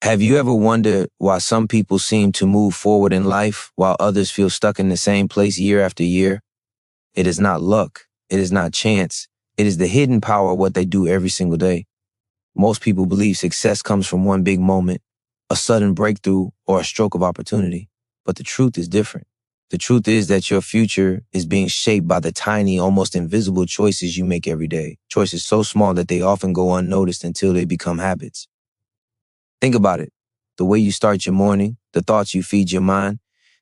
Have you ever wondered why some people seem to move forward in life while others feel stuck in the same place year after year? It is not luck. It is not chance. It is the hidden power of what they do every single day. Most people believe success comes from one big moment, a sudden breakthrough, or a stroke of opportunity. But the truth is different. The truth is that your future is being shaped by the tiny, almost invisible choices you make every day. Choices so small that they often go unnoticed until they become habits. Think about it. The way you start your morning, the thoughts you feed your mind,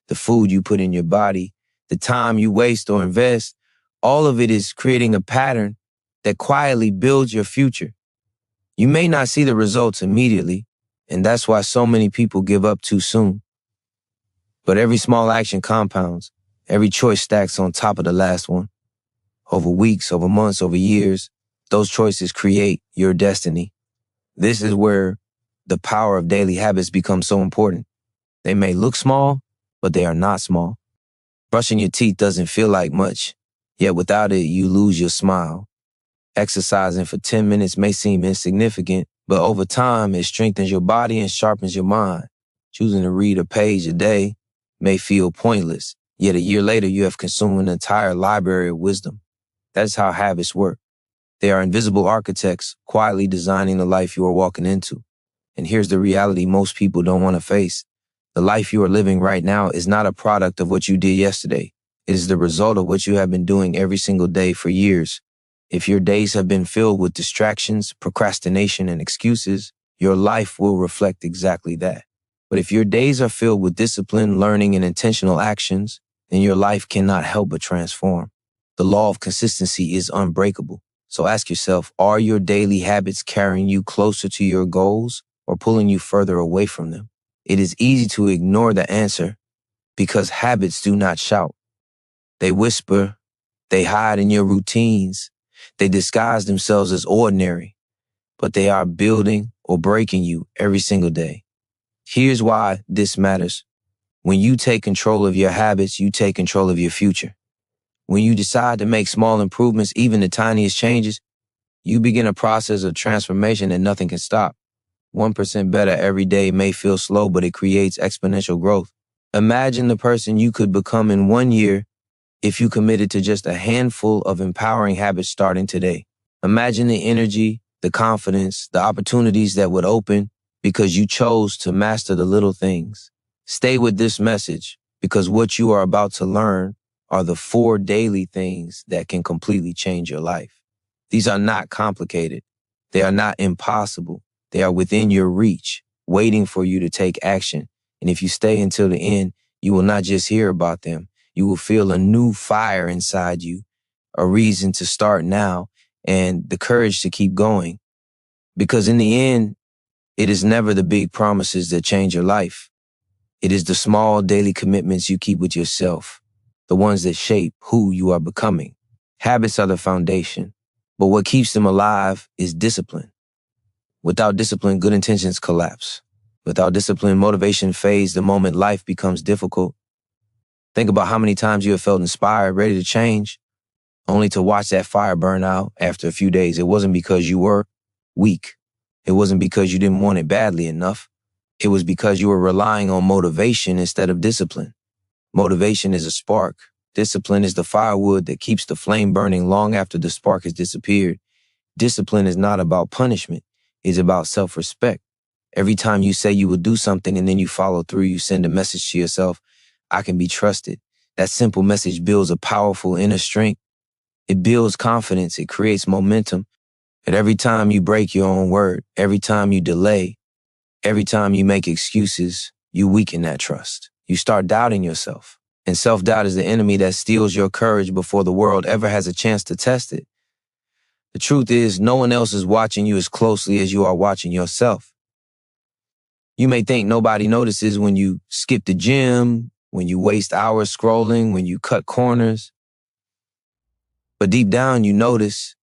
the food you put in your body, the time you waste or invest, all of it is creating a pattern that quietly builds your future. You may not see the results immediately, and that's why so many people give up too soon. But every small action compounds. Every choice stacks on top of the last one. Over weeks, over months, over years, those choices create your destiny. This is where the power of daily habits becomes so important. They may look small, but they are not small. Brushing your teeth doesn't feel like much, yet without it, you lose your smile. Exercising for 10 minutes may seem insignificant, but over time, it strengthens your body and sharpens your mind. Choosing to read a page a day may feel pointless, yet a year later, you have consumed an entire library of wisdom. That's how habits work. They are invisible architects quietly designing the life you are walking into. And here's the reality most people don't want to face. The life you are living right now is not a product of what you did yesterday. It is the result of what you have been doing every single day for years. If your days have been filled with distractions, procrastination, and excuses, your life will reflect exactly that. But if your days are filled with discipline, learning, and intentional actions, then your life cannot help but transform. The law of consistency is unbreakable. So ask yourself, are your daily habits carrying you closer to your goals or pulling you further away from them? It is easy to ignore the answer because habits do not shout. They whisper, they hide in your routines, they disguise themselves as ordinary, but they are building or breaking you every single day. Here's why this matters. When you take control of your habits, you take control of your future. When you decide to make small improvements, even the tiniest changes, you begin a process of transformation that nothing can stop. 1% better every day may feel slow, but it creates exponential growth. Imagine the person you could become in 1 year if you committed to just a handful of empowering habits starting today. Imagine the energy, the confidence, the opportunities that would open because you chose to master the little things. Stay with this message because what you are about to learn are the 4 daily things that can completely change your life. These are not complicated. They are not impossible. They are within your reach, waiting for you to take action. And if you stay until the end, you will not just hear about them. You will feel a new fire inside you, a reason to start now, and the courage to keep going. Because in the end, it is never the big promises that change your life. It is the small daily commitments you keep with yourself, the ones that shape who you are becoming. Habits are the foundation, but what keeps them alive is discipline. Without discipline, good intentions collapse. Without discipline, motivation fades the moment life becomes difficult. Think about how many times you have felt inspired, ready to change, only to watch that fire burn out after a few days. It wasn't because you were weak. It wasn't because you didn't want it badly enough. It was because you were relying on motivation instead of discipline. Motivation is a spark. Discipline is the firewood that keeps the flame burning long after the spark has disappeared. Discipline is not about punishment. It's about self-respect. Every time you say you will do something and then you follow through, you send a message to yourself, I can be trusted. That simple message builds a powerful inner strength. It builds confidence. It creates momentum. And every time you break your own word, every time you delay, every time you make excuses, you weaken that trust. You start doubting yourself. And self-doubt is the enemy that steals your courage before the world ever has a chance to test it. The truth is, no one else is watching you as closely as you are watching yourself. You may think nobody notices when you skip the gym, when you waste hours scrolling, when you cut corners. But deep down, you notice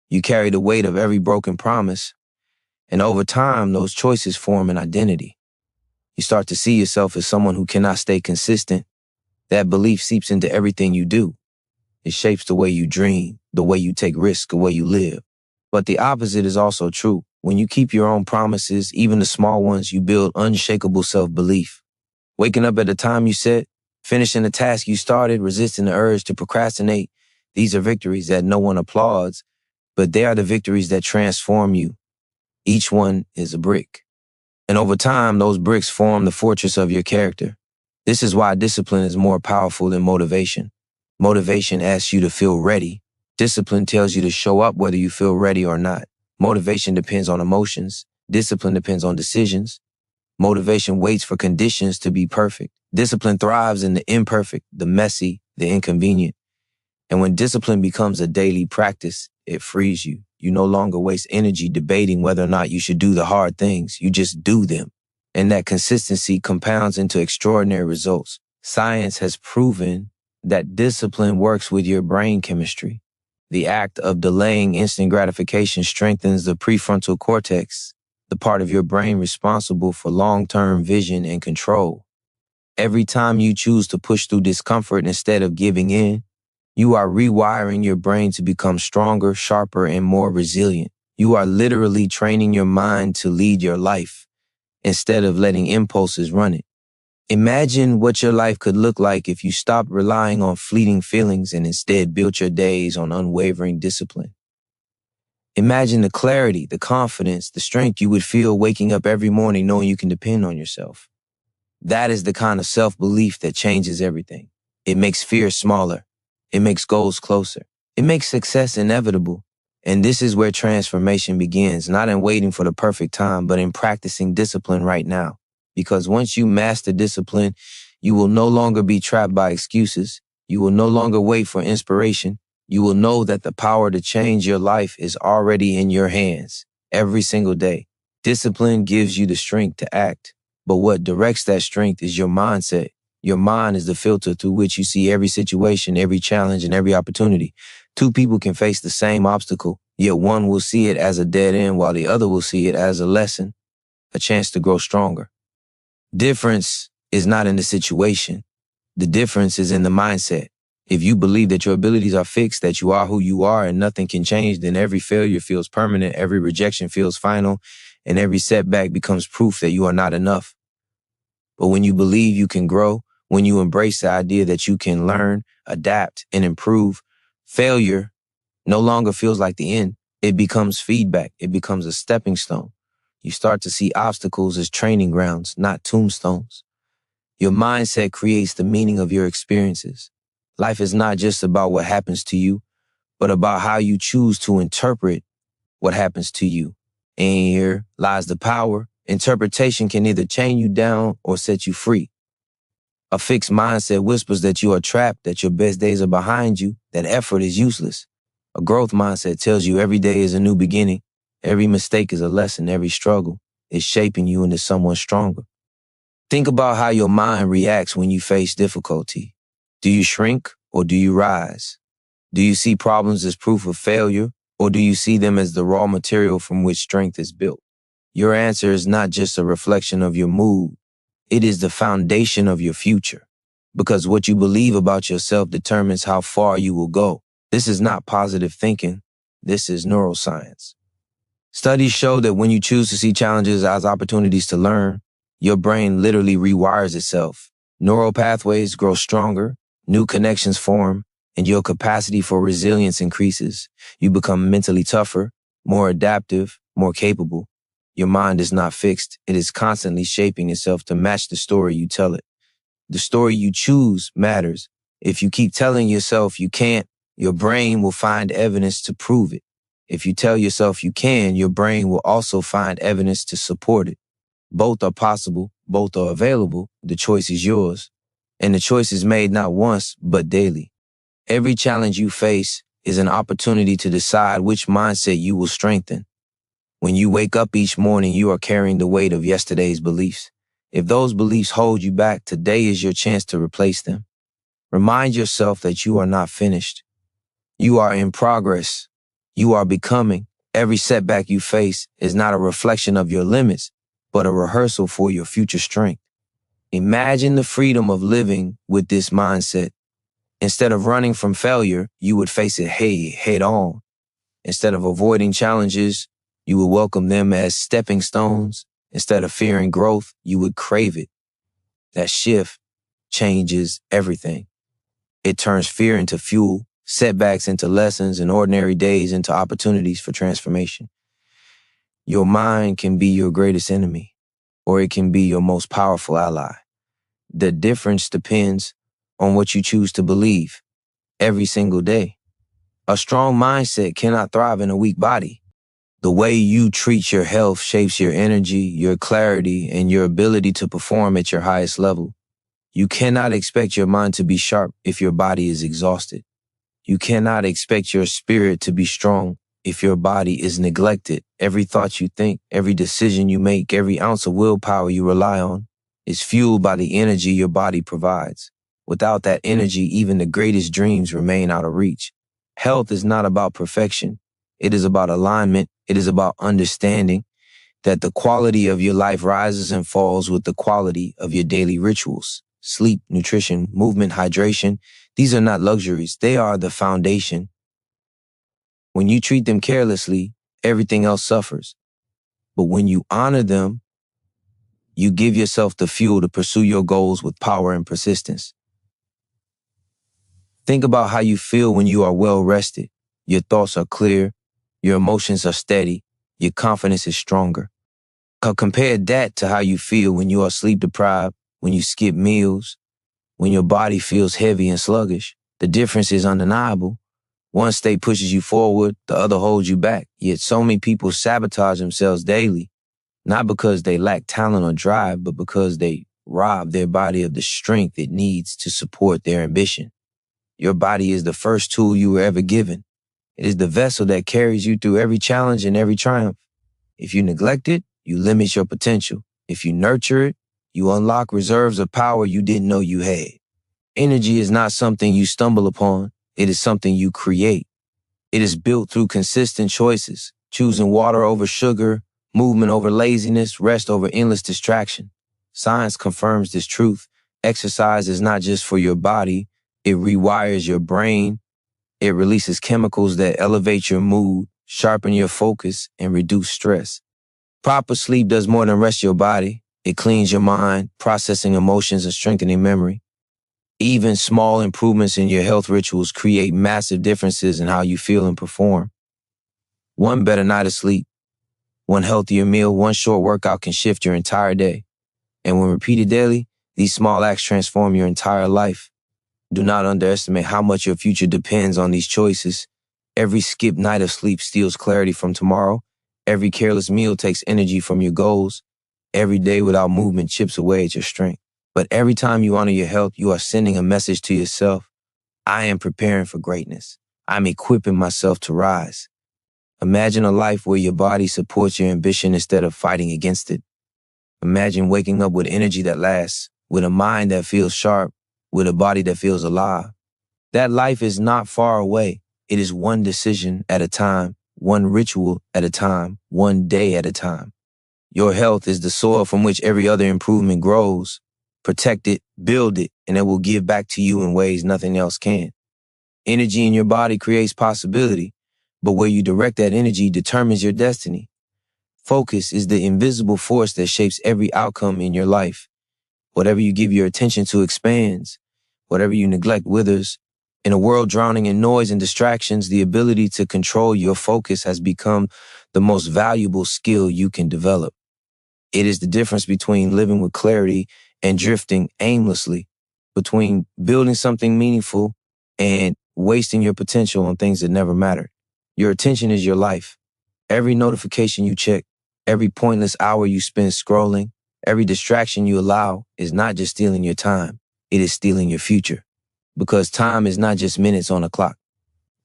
you carry the weight of every broken promise. And over time, those choices form an identity. You start to see yourself as someone who cannot stay consistent. That belief seeps into everything you do. It shapes the way you dream, the way you take risks, the way you live. But the opposite is also true. When you keep your own promises, even the small ones, you build unshakable self-belief. Waking up at the time you set, finishing the task you started, resisting the urge to procrastinate, these are victories that no one applauds, but they are the victories that transform you. Each one is a brick. And over time, those bricks form the fortress of your character. This is why discipline is more powerful than motivation. Motivation asks you to feel ready. Discipline tells you to show up whether you feel ready or not. Motivation depends on emotions. Discipline depends on decisions. Motivation waits for conditions to be perfect. Discipline thrives in the imperfect, the messy, the inconvenient. And when discipline becomes a daily practice, it frees you. You no longer waste energy debating whether or not you should do the hard things. You just do them. And that consistency compounds into extraordinary results. Science has proven that discipline works with your brain chemistry. The act of delaying instant gratification strengthens the prefrontal cortex, the part of your brain responsible for long-term vision and control. Every time you choose to push through discomfort instead of giving in, you are rewiring your brain to become stronger, sharper, and more resilient. You are literally training your mind to lead your life instead of letting impulses run it. Imagine what your life could look like if you stopped relying on fleeting feelings and instead built your days on unwavering discipline. Imagine the clarity, the confidence, the strength you would feel waking up every morning knowing you can depend on yourself. That is the kind of self-belief that changes everything. It makes fear smaller. It makes goals closer. It makes success inevitable. And this is where transformation begins, not in waiting for the perfect time, but in practicing discipline right now. Because once you master discipline, you will no longer be trapped by excuses. You will no longer wait for inspiration. You will know that the power to change your life is already in your hands every single day. Discipline gives you the strength to act, but what directs that strength is your mindset. Your mind is the filter through which you see every situation, every challenge, and every opportunity. Two people can face the same obstacle, yet one will see it as a dead end while the other will see it as a lesson, a chance to grow stronger. Difference is not in the situation. The difference is in the mindset. If you believe that your abilities are fixed, that you are who you are and nothing can change, then every failure feels permanent, every rejection feels final, and every setback becomes proof that you are not enough. But when you believe you can grow, when you embrace the idea that you can learn, adapt, and improve, failure no longer feels like the end. It becomes feedback. It becomes a stepping stone. You start to see obstacles as training grounds, not tombstones. Your mindset creates the meaning of your experiences. Life is not just about what happens to you, but about how you choose to interpret what happens to you. And here lies the power. Interpretation can either chain you down or set you free. A fixed mindset whispers that you are trapped, that your best days are behind you, that effort is useless. A growth mindset tells you every day is a new beginning. Every mistake is a lesson. Every struggle is shaping you into someone stronger. Think about how your mind reacts when you face difficulty. Do you shrink or do you rise? Do you see problems as proof of failure or do you see them as the raw material from which strength is built? Your answer is not just a reflection of your mood. It is the foundation of your future. Because what you believe about yourself determines how far you will go. This is not positive thinking. This is neuroscience. Studies show that when you choose to see challenges as opportunities to learn, your brain literally rewires itself. Neural pathways grow stronger, new connections form, and your capacity for resilience increases. You become mentally tougher, more adaptive, more capable. Your mind is not fixed. It is constantly shaping itself to match the story you tell it. The story you choose matters. If you keep telling yourself you can't, your brain will find evidence to prove it. If you tell yourself you can, your brain will also find evidence to support it. Both are possible. Both are available. The choice is yours. And the choice is made not once, but daily. Every challenge you face is an opportunity to decide which mindset you will strengthen. When you wake up each morning, you are carrying the weight of yesterday's beliefs. If those beliefs hold you back, today is your chance to replace them. Remind yourself that you are not finished. You are in progress. You are becoming. Every setback you face is not a reflection of your limits, but a rehearsal for your future strength. Imagine the freedom of living with this mindset. Instead of running from failure, you would face it head on. Instead of avoiding challenges, You would welcome them as stepping stones. Instead of fearing growth, you would crave it. That shift changes everything. It turns fear into fuel, setbacks into lessons, and ordinary days into opportunities for transformation. Your mind can be your greatest enemy, or it can be your most powerful ally. The difference depends on what you choose to believe every single day. A strong mindset cannot thrive in a weak body. The way you treat your health shapes your energy, your clarity, and your ability to perform at your highest level. You cannot expect your mind to be sharp if your body is exhausted. You cannot expect your spirit to be strong if your body is neglected. Every thought you think, every decision you make, every ounce of willpower you rely on is fueled by the energy your body provides. Without that energy, even the greatest dreams remain out of reach. Health is not about perfection. It is about alignment. It is about understanding that the quality of your life rises and falls with the quality of your daily rituals. Sleep, nutrition, movement, hydration, these are not luxuries. They are the foundation. When you treat them carelessly, everything else suffers. But when you honor them, you give yourself the fuel to pursue your goals with power and persistence. Think about how you feel when you are well rested. Your thoughts are clear, your emotions are steady, your confidence is stronger. Compare that to how you feel when you are sleep deprived, when you skip meals, when your body feels heavy and sluggish. The difference is undeniable. One state pushes you forward, the other holds you back. Yet so many people sabotage themselves daily, not because they lack talent or drive, but because they rob their body of the strength it needs to support their ambition. Your body is the first tool you were ever given. It is the vessel that carries you through every challenge and every triumph. If you neglect it, you limit your potential. If you nurture it, you unlock reserves of power you didn't know you had. Energy is not something you stumble upon. It is something you create. It is built through consistent choices, choosing water over sugar, movement over laziness, rest over endless distraction. Science confirms this truth. Exercise is not just for your body. It rewires your brain. It releases chemicals that elevate your mood, sharpen your focus, and reduce stress. Proper sleep does more than rest your body. It cleans your mind, processing emotions and strengthening memory. Even small improvements in your health rituals create massive differences in how you feel and perform. One better night of sleep, one healthier meal, one short workout can shift your entire day. And when repeated daily, these small acts transform your entire life. Do not underestimate how much your future depends on these choices. Every skipped night of sleep steals clarity from tomorrow. Every careless meal takes energy from your goals. Every day without movement chips away at your strength. But every time you honor your health, you are sending a message to yourself. I am preparing for greatness. I'm equipping myself to rise. Imagine a life where your body supports your ambition instead of fighting against it. Imagine waking up with energy that lasts, with a mind that feels sharp, with a body that feels alive. That life is not far away. It is one decision at a time, one ritual at a time, one day at a time. Your health is the soil from which every other improvement grows. Protect it, build it, and it will give back to you in ways nothing else can. Energy in your body creates possibility, but where you direct that energy determines your destiny. Focus is the invisible force that shapes every outcome in your life. Whatever you give your attention to expands. Whatever you neglect withers. In a world drowning in noise and distractions, the ability to control your focus has become the most valuable skill you can develop. It is the difference between living with clarity and drifting aimlessly, between building something meaningful and wasting your potential on things that never mattered. Your attention is your life. Every notification you check, every pointless hour you spend scrolling, every distraction you allow is not just stealing your time, it is stealing your future. Because time is not just minutes on a clock.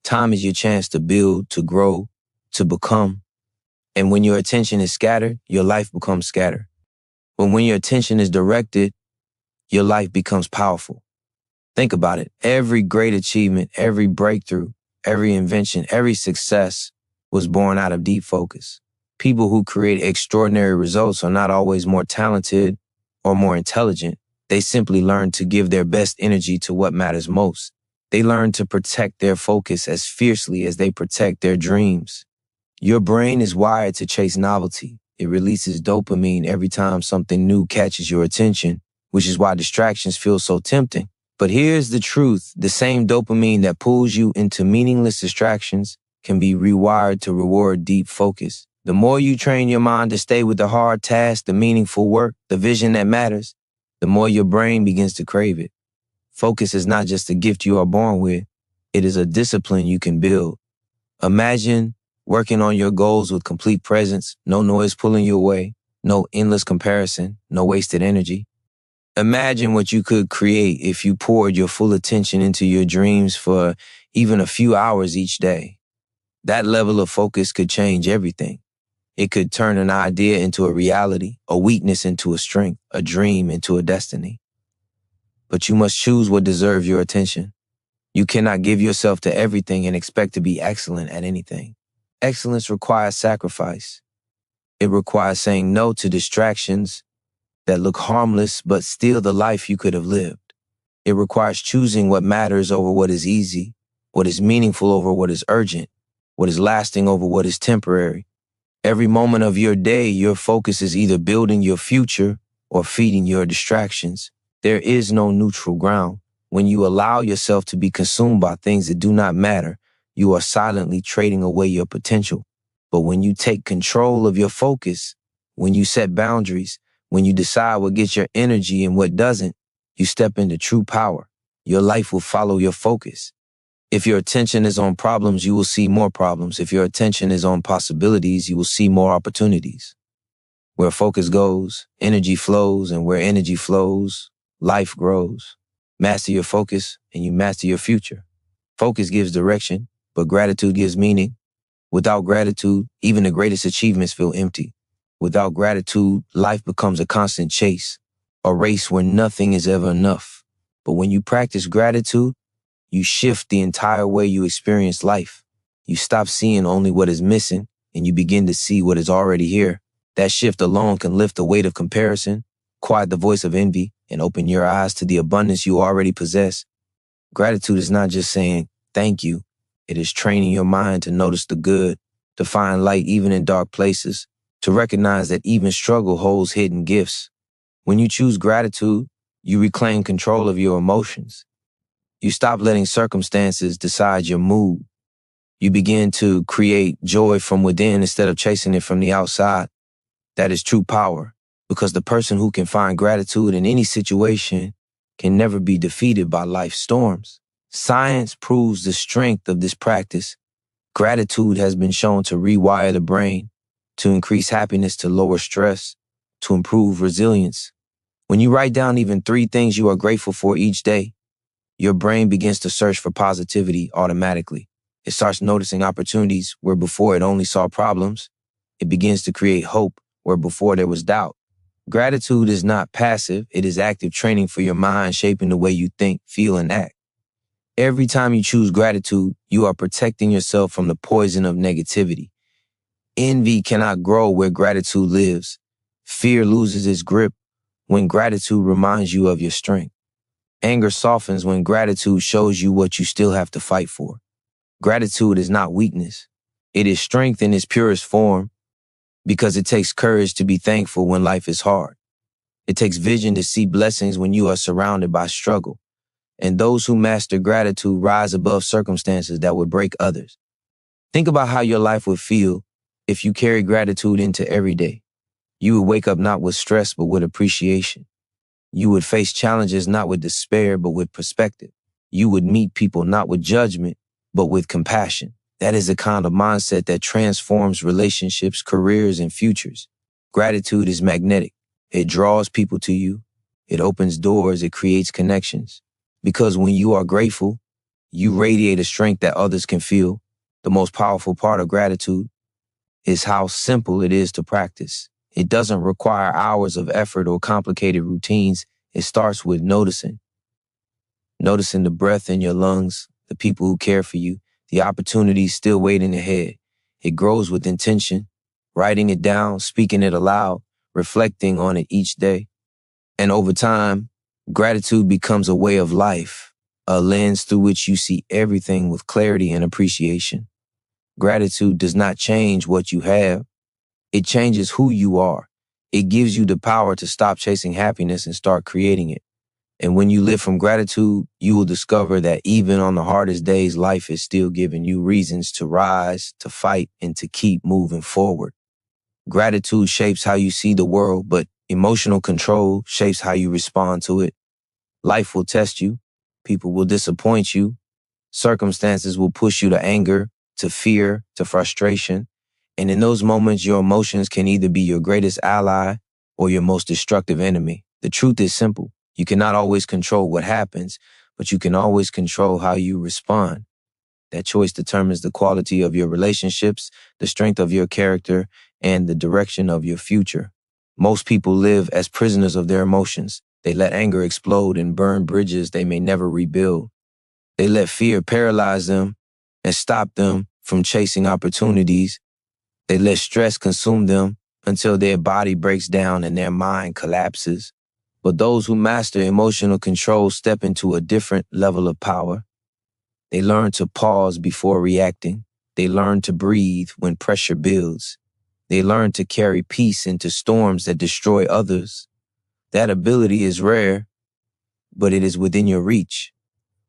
Time is your chance to build, to grow, to become. And when your attention is scattered, your life becomes scattered. But when your attention is directed, your life becomes powerful. Think about it. Every great achievement, every breakthrough, every invention, every success was born out of deep focus. People who create extraordinary results are not always more talented or more intelligent. They simply learn to give their best energy to what matters most. They learn to protect their focus as fiercely as they protect their dreams. Your brain is wired to chase novelty. It releases dopamine every time something new catches your attention, which is why distractions feel so tempting. But here's the truth. The same dopamine that pulls you into meaningless distractions can be rewired to reward deep focus. The more you train your mind to stay with the hard task, the meaningful work, the vision that matters, the more your brain begins to crave it. Focus is not just a gift you are born with. It is a discipline you can build. Imagine working on your goals with complete presence, no noise pulling you away, no endless comparison, no wasted energy. Imagine what you could create if you poured your full attention into your dreams for even a few hours each day. That level of focus could change everything. It could turn an idea into a reality, a weakness into a strength, a dream into a destiny. But you must choose what deserves your attention. You cannot give yourself to everything and expect to be excellent at anything. Excellence requires sacrifice. It requires saying no to distractions that look harmless but steal the life you could have lived. It requires choosing what matters over what is easy, what is meaningful over what is urgent, what is lasting over what is temporary. Every moment of your day, your focus is either building your future or feeding your distractions. There is no neutral ground. When you allow yourself to be consumed by things that do not matter, you are silently trading away your potential. But when you take control of your focus, when you set boundaries, when you decide what gets your energy and what doesn't, you step into true power. Your life will follow your focus. If your attention is on problems, you will see more problems. If your attention is on possibilities, you will see more opportunities. Where focus goes, energy flows, and where energy flows, life grows. Master your focus, and you master your future. Focus gives direction, but gratitude gives meaning. Without gratitude, even the greatest achievements feel empty. Without gratitude, life becomes a constant chase, a race where nothing is ever enough. But when you practice gratitude, you shift the entire way you experience life. You stop seeing only what is missing, and you begin to see what is already here. That shift alone can lift the weight of comparison, quiet the voice of envy, and open your eyes to the abundance you already possess. Gratitude is not just saying thank you. It is training your mind to notice the good, to find light even in dark places, to recognize that even struggle holds hidden gifts. When you choose gratitude, you reclaim control of your emotions. You stop letting circumstances decide your mood. You begin to create joy from within instead of chasing it from the outside. That is true power, because the person who can find gratitude in any situation can never be defeated by life's storms. Science proves the strength of this practice. Gratitude has been shown to rewire the brain, to increase happiness, to lower stress, to improve resilience. When you write down even 3 things you are grateful for each day, your brain begins to search for positivity automatically. It starts noticing opportunities where before it only saw problems. It begins to create hope where before there was doubt. Gratitude is not passive. It is active training for your mind, shaping the way you think, feel, and act. Every time you choose gratitude, you are protecting yourself from the poison of negativity. Envy cannot grow where gratitude lives. Fear loses its grip when gratitude reminds you of your strength. Anger softens when gratitude shows you what you still have to fight for. Gratitude is not weakness. It is strength in its purest form, because it takes courage to be thankful when life is hard. It takes vision to see blessings when you are surrounded by struggle. And those who master gratitude rise above circumstances that would break others. Think about how your life would feel if you carry gratitude into every day. You would wake up not with stress, but with appreciation. You would face challenges not with despair, but with perspective. You would meet people not with judgment, but with compassion. That is the kind of mindset that transforms relationships, careers, and futures. Gratitude is magnetic. It draws people to you. It opens doors. It creates connections. Because when you are grateful, you radiate a strength that others can feel. The most powerful part of gratitude is how simple it is to practice. It doesn't require hours of effort or complicated routines. It starts with noticing. Noticing the breath in your lungs, the people who care for you, the opportunities still waiting ahead. It grows with intention, writing it down, speaking it aloud, reflecting on it each day. And over time, gratitude becomes a way of life, a lens through which you see everything with clarity and appreciation. Gratitude does not change what you have. It changes who you are. It gives you the power to stop chasing happiness and start creating it. And when you live from gratitude, you will discover that even on the hardest days, life is still giving you reasons to rise, to fight, and to keep moving forward. Gratitude shapes how you see the world, but emotional control shapes how you respond to it. Life will test you. People will disappoint you. Circumstances will push you to anger, to fear, to frustration. And in those moments, your emotions can either be your greatest ally or your most destructive enemy. The truth is simple. You cannot always control what happens, but you can always control how you respond. That choice determines the quality of your relationships, the strength of your character, and the direction of your future. Most people live as prisoners of their emotions. They let anger explode and burn bridges they may never rebuild. They let fear paralyze them and stop them from chasing opportunities. They let stress consume them until their body breaks down and their mind collapses. But those who master emotional control step into a different level of power. They learn to pause before reacting. They learn to breathe when pressure builds. They learn to carry peace into storms that destroy others. That ability is rare, but it is within your reach.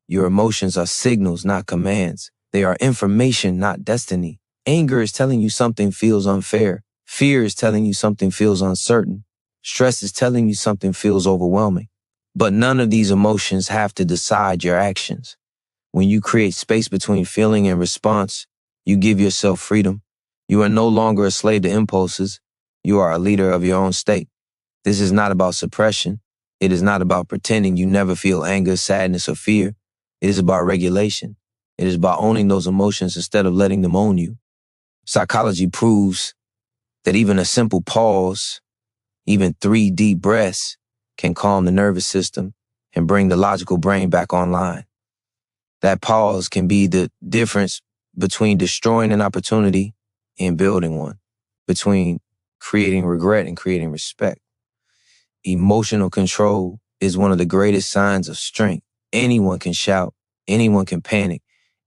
Your emotions are signals, not commands. They are information, not destiny. Anger is telling you something feels unfair. Fear is telling you something feels uncertain. Stress is telling you something feels overwhelming. But none of these emotions have to decide your actions. When you create space between feeling and response, you give yourself freedom. You are no longer a slave to impulses. You are a leader of your own state. This is not about suppression. It is not about pretending you never feel anger, sadness, or fear. It is about regulation. It is about owning those emotions instead of letting them own you. Psychology proves that even a simple pause, even 3 deep breaths, can calm the nervous system and bring the logical brain back online. That pause can be the difference between destroying an opportunity and building one, between creating regret and creating respect. Emotional control is one of the greatest signs of strength. Anyone can shout, anyone can panic,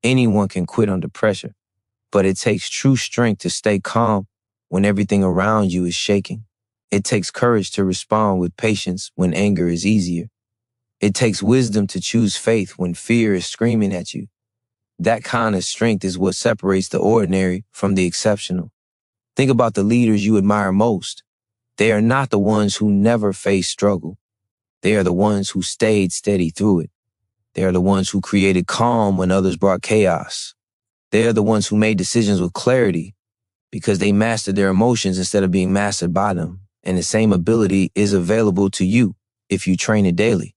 anyone can quit under pressure. But it takes true strength to stay calm when everything around you is shaking. It takes courage to respond with patience when anger is easier. It takes wisdom to choose faith when fear is screaming at you. That kind of strength is what separates the ordinary from the exceptional. Think about the leaders you admire most. They are not the ones who never faced struggle. They are the ones who stayed steady through it. They are the ones who created calm when others brought chaos. They are the ones who made decisions with clarity because they mastered their emotions instead of being mastered by them. And the same ability is available to you if you train it daily.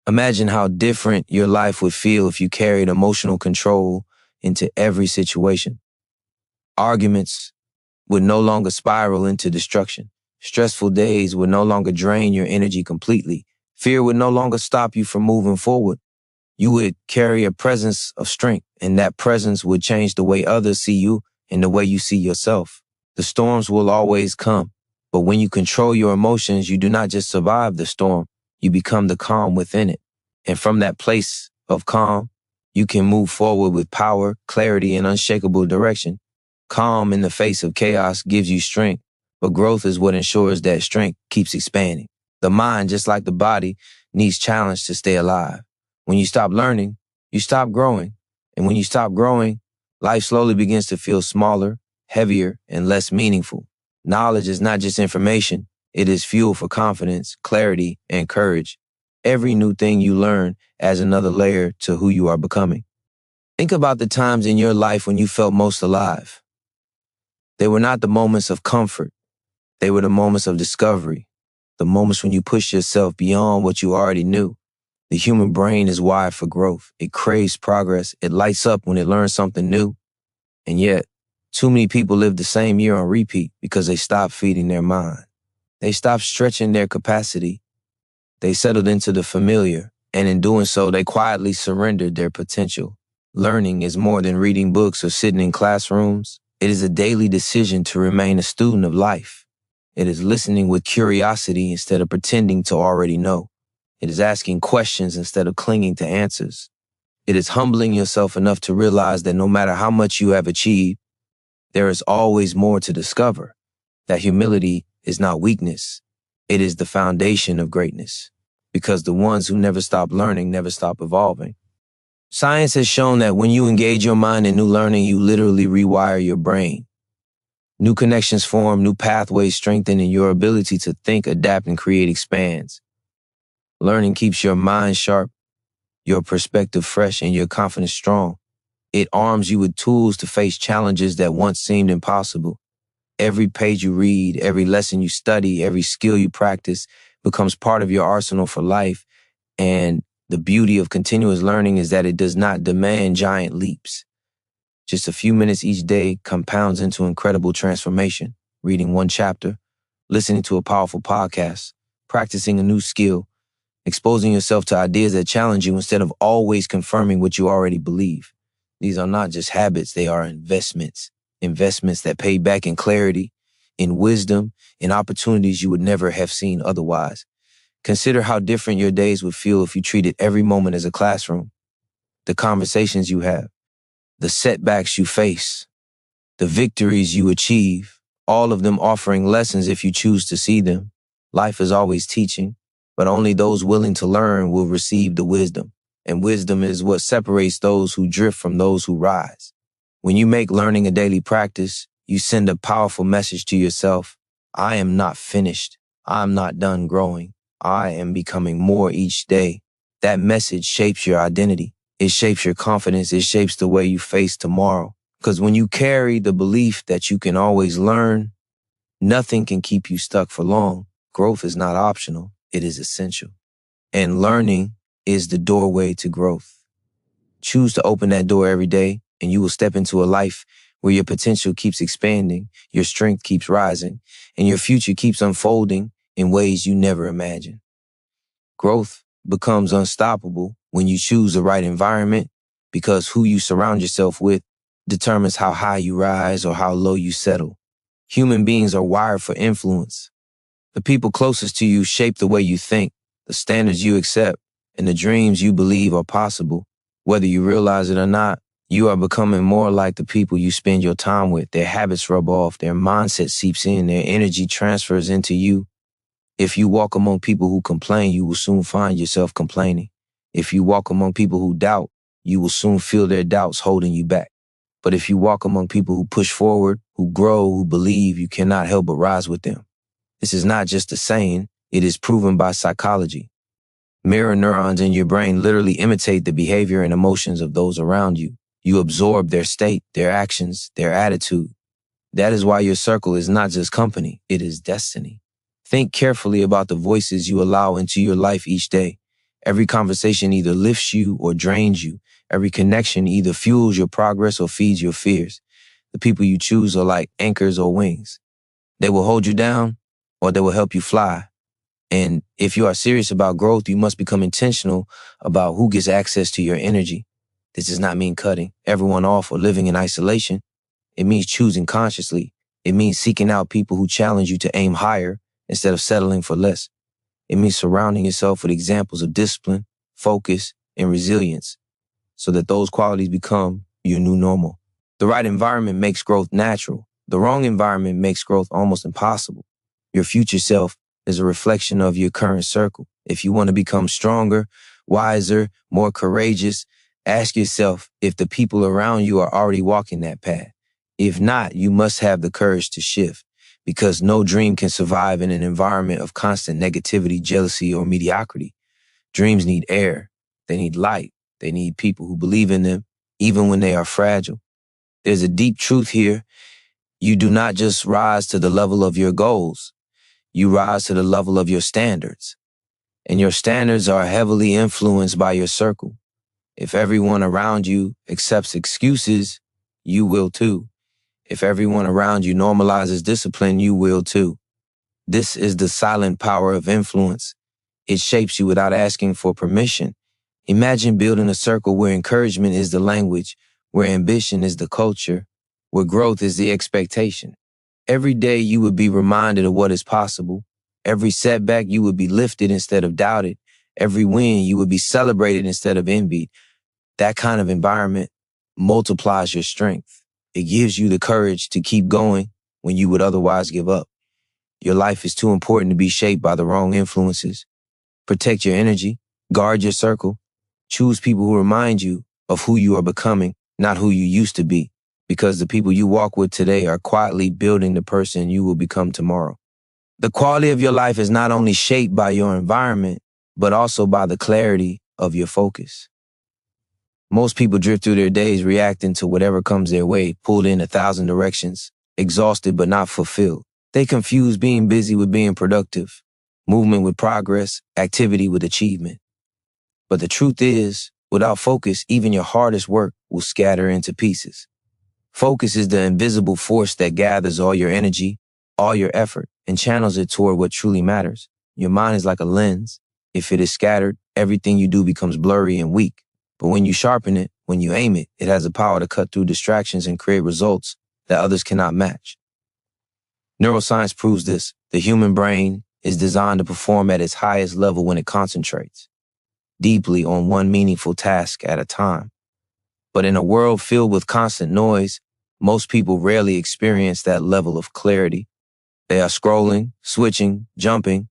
Imagine how different your life would feel if you carried emotional control into every situation. Arguments would no longer spiral into destruction. Stressful days would no longer drain your energy completely. Fear would no longer stop you from moving forward. You would carry a presence of strength, and that presence would change the way others see you and the way you see yourself. The storms will always come, but when you control your emotions, you do not just survive the storm, you become the calm within it. And from that place of calm, you can move forward with power, clarity, and unshakable direction. Calm in the face of chaos gives you strength, but growth is what ensures that strength keeps expanding. The mind, just like the body, needs challenge to stay alive. When you stop learning, you stop growing. And when you stop growing, life slowly begins to feel smaller, heavier, and less meaningful. Knowledge is not just information. It is fuel for confidence, clarity, and courage. Every new thing you learn adds another layer to who you are becoming. Think about the times in your life when you felt most alive. They were not the moments of comfort. They were the moments of discovery, the moments when you pushed yourself beyond what you already knew. The human brain is wired for growth. It craves progress. It lights up when it learns something new. And yet, too many people live the same year on repeat because they stopped feeding their mind. They stopped stretching their capacity. They settled into the familiar, and in doing so, they quietly surrendered their potential. Learning is more than reading books or sitting in classrooms. It is a daily decision to remain a student of life. It is listening with curiosity instead of pretending to already know. It is asking questions instead of clinging to answers. It is humbling yourself enough to realize that no matter how much you have achieved, There is always more to discover. That humility is not weakness. It is the foundation of greatness. Because the ones who never stop learning never stop evolving. Science has shown that when you engage your mind in new learning, you literally rewire your brain. New connections form, new pathways strengthen, and your ability to think, adapt, and create expands. Learning keeps your mind sharp, your perspective fresh, and your confidence strong. It arms you with tools to face challenges that once seemed impossible. Every page you read, every lesson you study, every skill you practice becomes part of your arsenal for life. And the beauty of continuous learning is that it does not demand giant leaps. Just a few minutes each day compounds into incredible transformation. Reading one chapter, listening to a powerful podcast, practicing a new skill, exposing yourself to ideas that challenge you instead of always confirming what you already believe. These are not just habits, they are investments. Investments that pay back in clarity, in wisdom, in opportunities you would never have seen otherwise. Consider how different your days would feel if you treated every moment as a classroom. The conversations you have, the setbacks you face, the victories you achieve, all of them offering lessons if you choose to see them. Life is always teaching, but only those willing to learn will receive the wisdom. And wisdom is what separates those who drift from those who rise. When you make learning a daily practice, you send a powerful message to yourself. I am not finished. I'm not done growing. I am becoming more each day. That message shapes your identity. It shapes your confidence. It shapes the way you face tomorrow. Because when you carry the belief that you can always learn, nothing can keep you stuck for long. Growth is not optional. It is essential. And learning is the doorway to growth. Choose to open that door every day, and you will step into a life where your potential keeps expanding, your strength keeps rising, and your future keeps unfolding in ways you never imagined. Growth becomes unstoppable when you choose the right environment, because who you surround yourself with determines how high you rise or how low you settle. Human beings are wired for influence. The people closest to you shape the way you think, the standards you accept, and the dreams you believe are possible. Whether you realize it or not, you are becoming more like the people you spend your time with. Their habits rub off, their mindset seeps in, their energy transfers into you. If you walk among people who complain, you will soon find yourself complaining. If you walk among people who doubt, you will soon feel their doubts holding you back. But if you walk among people who push forward, who grow, who believe, you cannot help but rise with them. This is not just a saying, it is proven by psychology. Mirror neurons in your brain literally imitate the behavior and emotions of those around you. You absorb their state, their actions, their attitude. That is why your circle is not just company, it is destiny. Think carefully about the voices you allow into your life each day. Every conversation either lifts you or drains you. Every connection either fuels your progress or feeds your fears. The people you choose are like anchors or wings. They will hold you down or they will help you fly. And if you are serious about growth, you must become intentional about who gets access to your energy. This does not mean cutting everyone off or living in isolation. It means choosing consciously. It means seeking out people who challenge you to aim higher instead of settling for less. It means surrounding yourself with examples of discipline, focus, and resilience so that those qualities become your new normal. The right environment makes growth natural. The wrong environment makes growth almost impossible. Your future self is a reflection of your current circle. If you want to become stronger, wiser, more courageous, ask yourself if the people around you are already walking that path. If not, you must have the courage to shift, because no dream can survive in an environment of constant negativity, jealousy, or mediocrity. Dreams need air. They need light. They need people who believe in them, even when they are fragile. There's a deep truth here. You do not just rise to the level of your goals. You rise to the level of your standards. And your standards are heavily influenced by your circle. If everyone around you accepts excuses, you will too. If everyone around you normalizes discipline, you will too. This is the silent power of influence. It shapes you without asking for permission. Imagine building a circle where encouragement is the language, where ambition is the culture, where growth is the expectation. Every day you would be reminded of what is possible. Every setback you would be lifted instead of doubted. Every win you would be celebrated instead of envied. That kind of environment multiplies your strength. It gives you the courage to keep going when you would otherwise give up. Your life is too important to be shaped by the wrong influences. Protect your energy, guard your circle, choose people who remind you of who you are becoming, not who you used to be, because the people you walk with today are quietly building the person you will become tomorrow. The quality of your life is not only shaped by your environment, but also by the clarity of your focus. Most people drift through their days reacting to whatever comes their way, pulled in 1,000 directions, exhausted but not fulfilled. They confuse being busy with being productive, movement with progress, activity with achievement. But the truth is, without focus, even your hardest work will scatter into pieces. Focus is the invisible force that gathers all your energy, all your effort, and channels it toward what truly matters. Your mind is like a lens. If it is scattered, everything you do becomes blurry and weak. But when you sharpen it, when you aim it, it has the power to cut through distractions and create results that others cannot match. Neuroscience proves this. The human brain is designed to perform at its highest level when it concentrates deeply on one meaningful task at a time. But in a world filled with constant noise, most people rarely experience that level of clarity. They are scrolling, switching, jumping,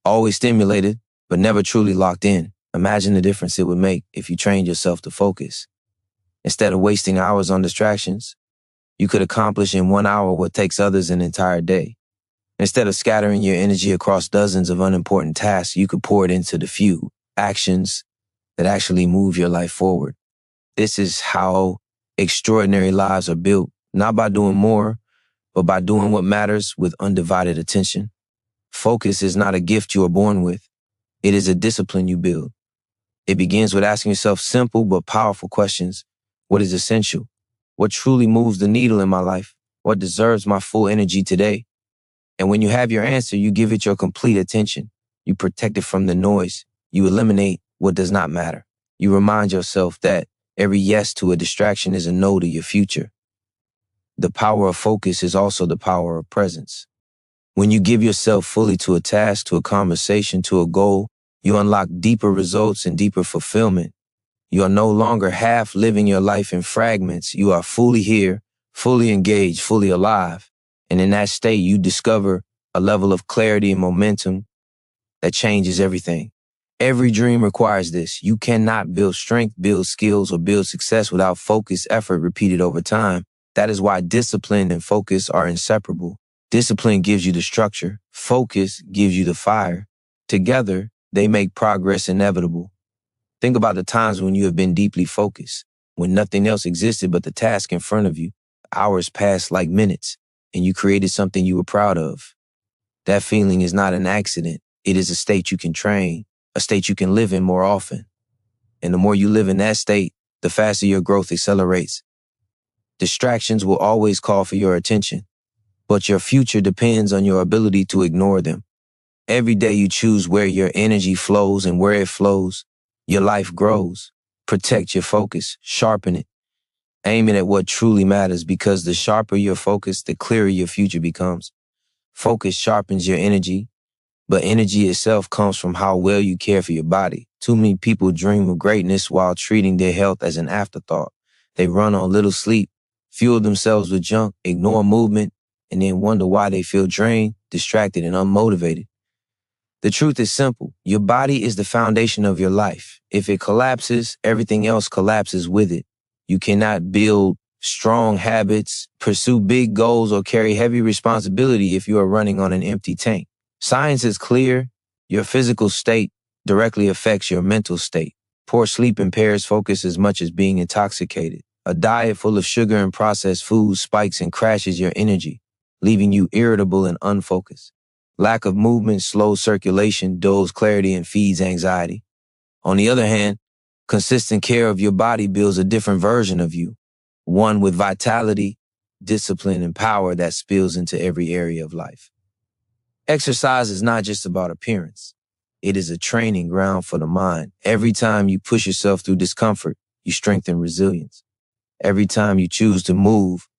always stimulated, but never truly locked in. Imagine the difference it would make if you trained yourself to focus. Instead of wasting hours on distractions, you could accomplish in 1 hour what takes others an entire day. Instead of scattering your energy across dozens of unimportant tasks, you could pour it into the few actions that actually move your life forward. This is how extraordinary lives are built, not by doing more, but by doing what matters with undivided attention. Focus is not a gift you are born with. It is a discipline you build. It begins with asking yourself simple but powerful questions. What is essential? What truly moves the needle in my life? What deserves my full energy today? And when you have your answer, you give it your complete attention. You protect it from the noise. You eliminate what does not matter. You remind yourself that every yes to a distraction is a no to your future. The power of focus is also the power of presence. When you give yourself fully to a task, to a conversation, to a goal, you unlock deeper results and deeper fulfillment. You are no longer half living your life in fragments. You are fully here, fully engaged, fully alive. And in that state, you discover a level of clarity and momentum that changes everything. Every dream requires this. You cannot build strength, build skills, or build success without focused effort repeated over time. That is why discipline and focus are inseparable. Discipline gives you the structure. Focus gives you the fire. Together, they make progress inevitable. Think about the times when you have been deeply focused, when nothing else existed but the task in front of you. Hours passed like minutes, and you created something you were proud of. That feeling is not an accident. It is a state you can train, a state you can live in more often. And the more you live in that state, the faster your growth accelerates. Distractions will always call for your attention, but your future depends on your ability to ignore them. Every day you choose where your energy flows, and where it flows, your life grows. Protect your focus, sharpen it, aim it at what truly matters, because the sharper your focus, the clearer your future becomes. Focus sharpens your energy, but energy itself comes from how well you care for your body. Too many people dream of greatness while treating their health as an afterthought. They run on little sleep, fuel themselves with junk, ignore movement, and then wonder why they feel drained, distracted, and unmotivated. The truth is simple. Your body is the foundation of your life. If it collapses, everything else collapses with it. You cannot build strong habits, pursue big goals, or carry heavy responsibility if you are running on an empty tank. Science is clear. Your physical state directly affects your mental state. Poor sleep impairs focus as much as being intoxicated. A diet full of sugar and processed foods spikes and crashes your energy, leaving you irritable and unfocused. Lack of movement slows circulation, dulls clarity, and feeds anxiety. On the other hand, consistent care of your body builds a different version of you, one with vitality, discipline, and power that spills into every area of life. Exercise is not just about appearance. It is a training ground for the mind. Every time you push yourself through discomfort, you strengthen resilience. Every time you choose to move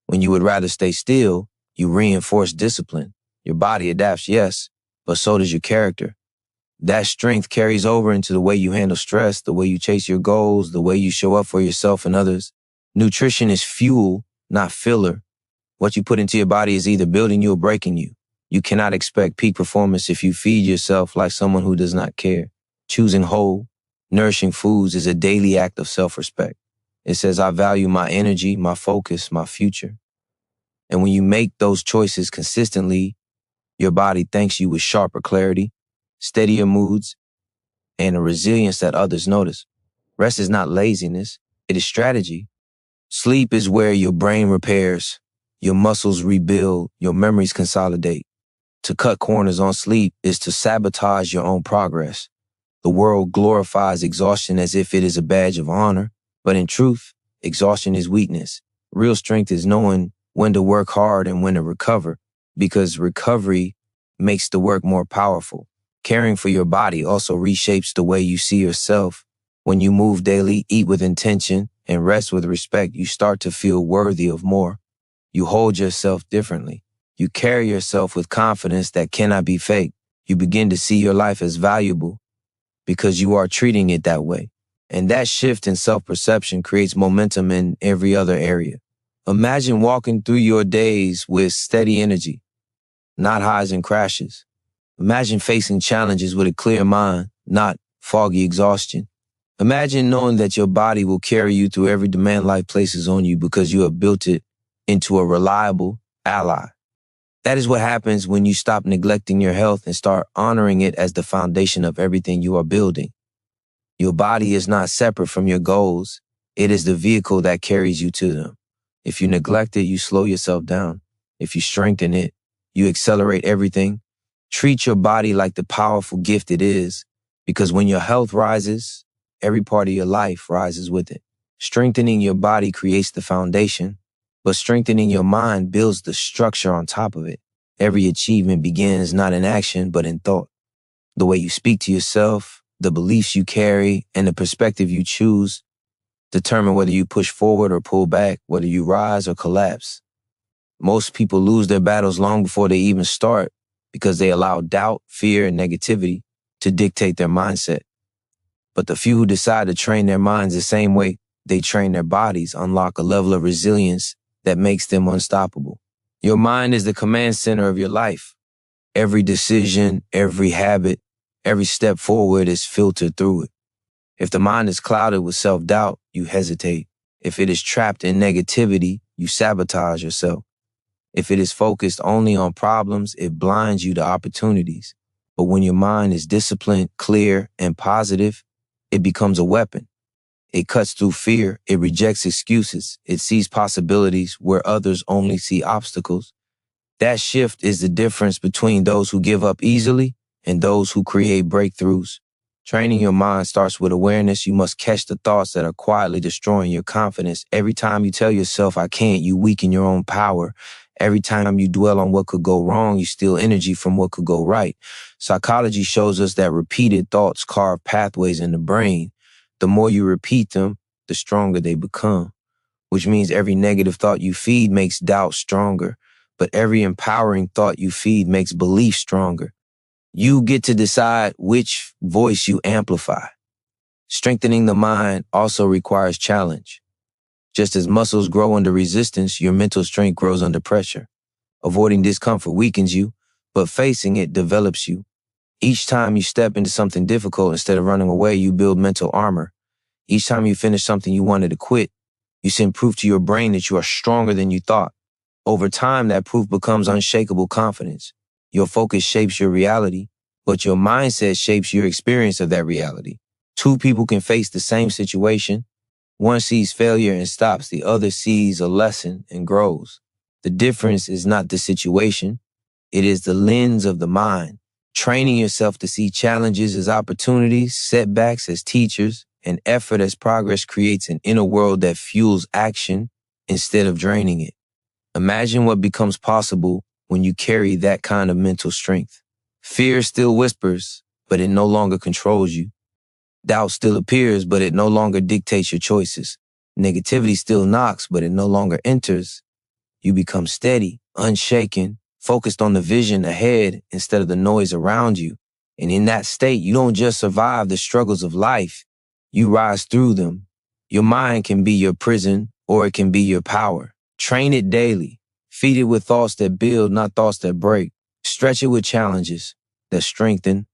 when you would rather stay still, you reinforce discipline. Your body adapts, yes, but so does your character. That strength carries over into the way you handle stress, the way you chase your goals, the way you show up for yourself and others. Nutrition is fuel, not filler. What you put into your body is either building you or breaking you. You cannot expect peak performance if you feed yourself like someone who does not care. Choosing whole, nourishing foods is a daily act of self-respect. It says, I value my energy, my focus, my future. And when you make those choices consistently, your body thanks you with sharper clarity, steadier moods, and a resilience that others notice. Rest is not laziness, it is strategy. Sleep is where your brain repairs, your muscles rebuild, your memories consolidate. To cut corners on sleep is to sabotage your own progress. The world glorifies exhaustion as if it is a badge of honor, but in truth, exhaustion is weakness. Real strength is knowing when to work hard and when to recover, because recovery makes the work more powerful. Caring for your body also reshapes the way you see yourself. When you move daily, eat with intention, and rest with respect, you start to feel worthy of more. You hold yourself differently. You carry yourself with confidence that cannot be faked. You begin to see your life as valuable because you are treating it that way. And that shift in self-perception creates momentum in every other area. Imagine walking through your days with steady energy, not highs and crashes. Imagine facing challenges with a clear mind, not foggy exhaustion. Imagine knowing that your body will carry you through every demand life places on you because you have built it into a reliable ally. That is what happens when you stop neglecting your health and start honoring it as the foundation of everything you are building. Your body is not separate from your goals. It is the vehicle that carries you to them. If you neglect it, you slow yourself down. If you strengthen it, you accelerate everything. Treat your body like the powerful gift it is, because when your health rises, every part of your life rises with it. Strengthening your body creates the foundation, but strengthening your mind builds the structure on top of it. Every achievement begins not in action, but in thought. The way you speak to yourself, the beliefs you carry, and the perspective you choose determine whether you push forward or pull back, whether you rise or collapse. Most people lose their battles long before they even start because they allow doubt, fear, and negativity to dictate their mindset. But the few who decide to train their minds the same way they train their bodies unlock a level of resilience that makes them unstoppable. Your mind is the command center of your life. Every decision, every habit, every step forward is filtered through it. If the mind is clouded with self-doubt, you hesitate. If it is trapped in negativity, you sabotage yourself. If it is focused only on problems, it blinds you to opportunities. But when your mind is disciplined, clear, and positive, it becomes a weapon. It cuts through fear. It rejects excuses. It sees possibilities where others only see obstacles. That shift is the difference between those who give up easily and those who create breakthroughs. Training your mind starts with awareness. You must catch the thoughts that are quietly destroying your confidence. Every time you tell yourself, I can't, you weaken your own power. Every time you dwell on what could go wrong, you steal energy from what could go right. Psychology shows us that repeated thoughts carve pathways in the brain. The more you repeat them, the stronger they become, which means every negative thought you feed makes doubt stronger, but every empowering thought you feed makes belief stronger. You get to decide which voice you amplify. Strengthening the mind also requires challenge. Just as muscles grow under resistance, your mental strength grows under pressure. Avoiding discomfort weakens you, but facing it develops you. Each time you step into something difficult, instead of running away, you build mental armor. Each time you finish something you wanted to quit, you send proof to your brain that you are stronger than you thought. Over time, that proof becomes unshakable confidence. Your focus shapes your reality, but your mindset shapes your experience of that reality. Two people can face the same situation. One sees failure and stops. The other sees a lesson and grows. The difference is not the situation. It is the lens of the mind. Training yourself to see challenges as opportunities, setbacks as teachers, and effort as progress creates an inner world that fuels action instead of draining it. Imagine what becomes possible when you carry that kind of mental strength. Fear still whispers, but it no longer controls you. Doubt still appears, but it no longer dictates your choices. Negativity still knocks, but it no longer enters. You become steady, unshaken, focused on the vision ahead instead of the noise around you. And in that state, you don't just survive the struggles of life, you rise through them. Your mind can be your prison or it can be your power. Train it daily. Feed it with thoughts that build, not thoughts that break. Stretch it with challenges that strengthen,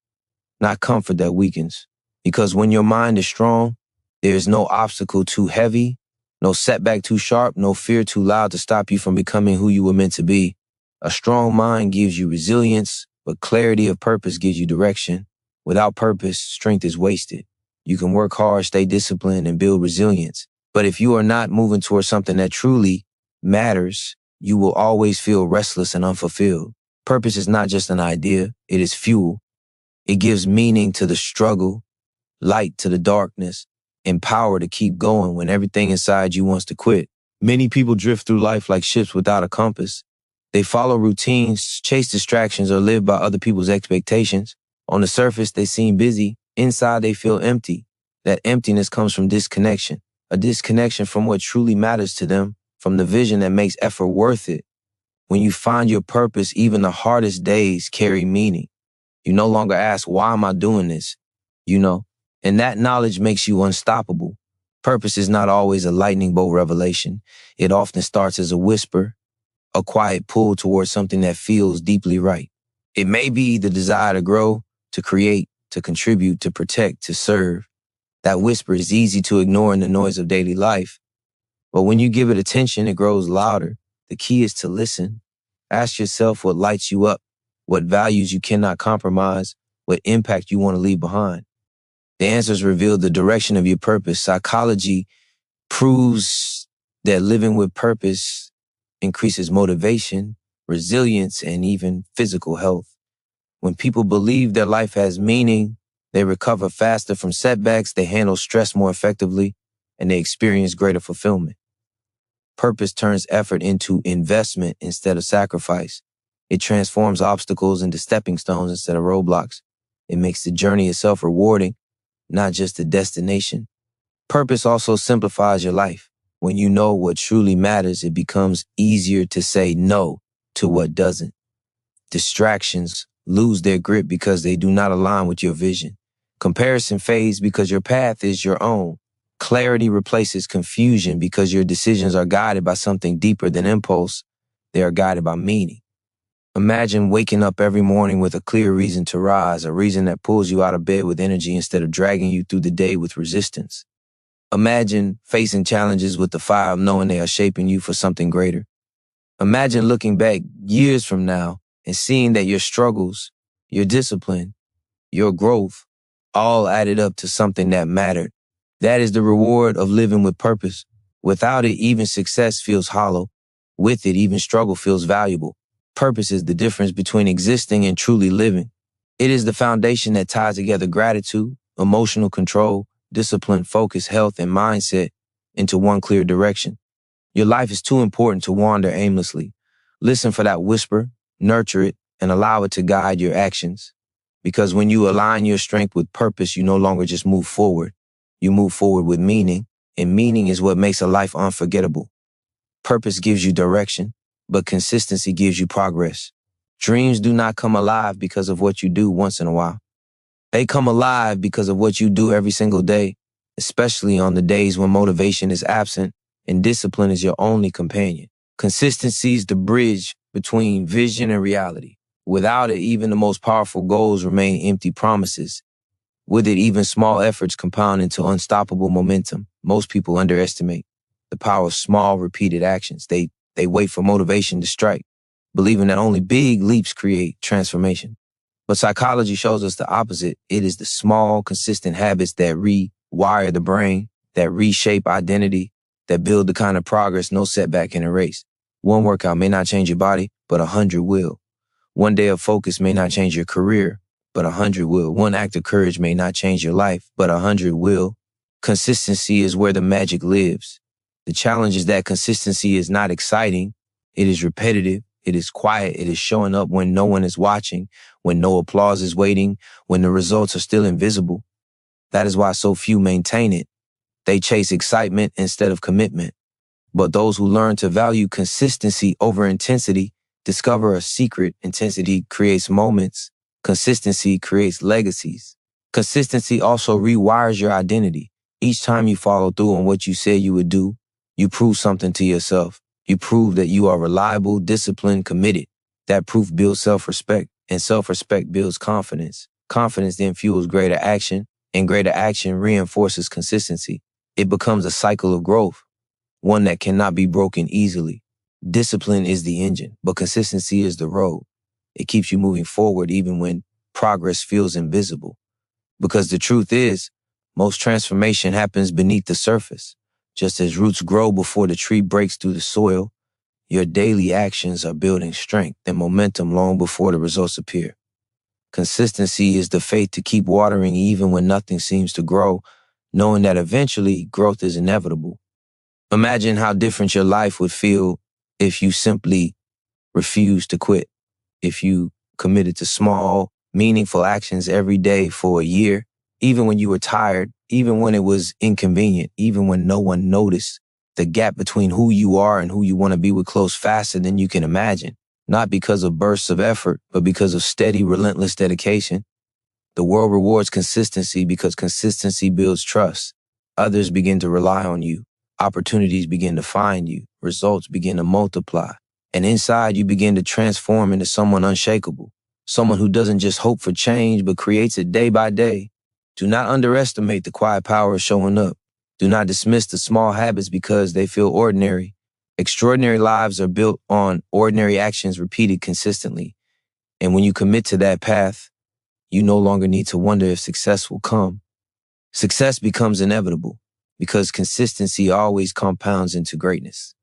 not comfort that weakens. Because when your mind is strong, there is no obstacle too heavy, no setback too sharp, no fear too loud to stop you from becoming who you were meant to be. A strong mind gives you resilience, but clarity of purpose gives you direction. Without purpose, strength is wasted. You can work hard, stay disciplined, and build resilience. But if you are not moving towards something that truly matters, you will always feel restless and unfulfilled. Purpose is not just an idea, it is fuel. It gives meaning to the struggle, light to the darkness, and power to keep going when everything inside you wants to quit. Many people drift through life like ships without a compass. They follow routines, chase distractions, or live by other people's expectations. On the surface, they seem busy. Inside, they feel empty. That emptiness comes from disconnection, a disconnection from what truly matters to them, from the vision that makes effort worth it. When you find your purpose, even the hardest days carry meaning. You no longer ask, why am I doing this? And that knowledge makes you unstoppable. Purpose is not always a lightning bolt revelation. It often starts as a whisper, a quiet pull towards something that feels deeply right. It may be the desire to grow, to create, to contribute, to protect, to serve. That whisper is easy to ignore in the noise of daily life. But when you give it attention, it grows louder. The key is to listen. Ask yourself what lights you up, what values you cannot compromise, what impact you want to leave behind. The answers reveal the direction of your purpose. Psychology proves that living with purpose increases motivation, resilience, and even physical health. When people believe their life has meaning, they recover faster from setbacks, they handle stress more effectively, and they experience greater fulfillment. Purpose turns effort into investment instead of sacrifice. It transforms obstacles into stepping stones instead of roadblocks. It makes the journey itself rewarding, not just the destination. Purpose also simplifies your life. When you know what truly matters, it becomes easier to say no to what doesn't. Distractions lose their grip because they do not align with your vision. Comparison fades because your path is your own. Clarity replaces confusion because your decisions are guided by something deeper than impulse. They are guided by meaning. Imagine waking up every morning with a clear reason to rise, a reason that pulls you out of bed with energy instead of dragging you through the day with resistance. Imagine facing challenges with the fire of knowing they are shaping you for something greater. Imagine looking back years from now and seeing that your struggles, your discipline, your growth, all added up to something that mattered. That is the reward of living with purpose. Without it, even success feels hollow. With it, even struggle feels valuable. Purpose is the difference between existing and truly living. It is the foundation that ties together gratitude, emotional control, discipline, focus, health, and mindset into one clear direction. Your life is too important to wander aimlessly. Listen for that whisper, nurture it, and allow it to guide your actions. Because when you align your strength with purpose, you no longer just move forward. You move forward with meaning, and meaning is what makes a life unforgettable. Purpose gives you direction, but consistency gives you progress. Dreams do not come alive because of what you do once in a while. They come alive because of what you do every single day, especially on the days when motivation is absent and discipline is your only companion. Consistency is the bridge between vision and reality. Without it, even the most powerful goals remain empty promises. With it, even small efforts compound into unstoppable momentum. Most people underestimate the power of small, repeated actions. They wait for motivation to strike, believing that only big leaps create transformation. But psychology shows us the opposite. It is the small, consistent habits that rewire the brain, that reshape identity, that build the kind of progress no setback can erase. One workout may not change your body, but 100 will. One day of focus may not change your career, but 100 will. One act of courage may not change your life, but 100 will. Consistency is where the magic lives. The challenge is that consistency is not exciting. It is repetitive. It is quiet. It is showing up when no one is watching, when no applause is waiting, when the results are still invisible. That is why so few maintain it. They chase excitement instead of commitment. But those who learn to value consistency over intensity discover a secret. Intensity creates moments. Consistency creates legacies. Consistency also rewires your identity. Each time you follow through on what you said you would do, you prove something to yourself. You prove that you are reliable, disciplined, committed. That proof builds self-respect, and self-respect builds confidence. Confidence then fuels greater action, and greater action reinforces consistency. It becomes a cycle of growth, one that cannot be broken easily. Discipline is the engine, but consistency is the road. It keeps you moving forward even when progress feels invisible. Because the truth is, most transformation happens beneath the surface. Just as roots grow before the tree breaks through the soil, your daily actions are building strength and momentum long before the results appear. Consistency is the faith to keep watering even when nothing seems to grow, knowing that eventually growth is inevitable. Imagine how different your life would feel if you simply refused to quit, if you committed to small, meaningful actions every day for a year, even when you were tired, even when it was inconvenient, even when no one noticed. The gap between who you are and who you want to be would close faster than you can imagine, not because of bursts of effort, but because of steady, relentless dedication. The world rewards consistency because consistency builds trust. Others begin to rely on you. Opportunities begin to find you. Results begin to multiply. And inside, you begin to transform into someone unshakable. Someone who doesn't just hope for change, but creates it day by day. Do not underestimate the quiet power of showing up. Do not dismiss the small habits because they feel ordinary. Extraordinary lives are built on ordinary actions repeated consistently. And when you commit to that path, you no longer need to wonder if success will come. Success becomes inevitable because consistency always compounds into greatness.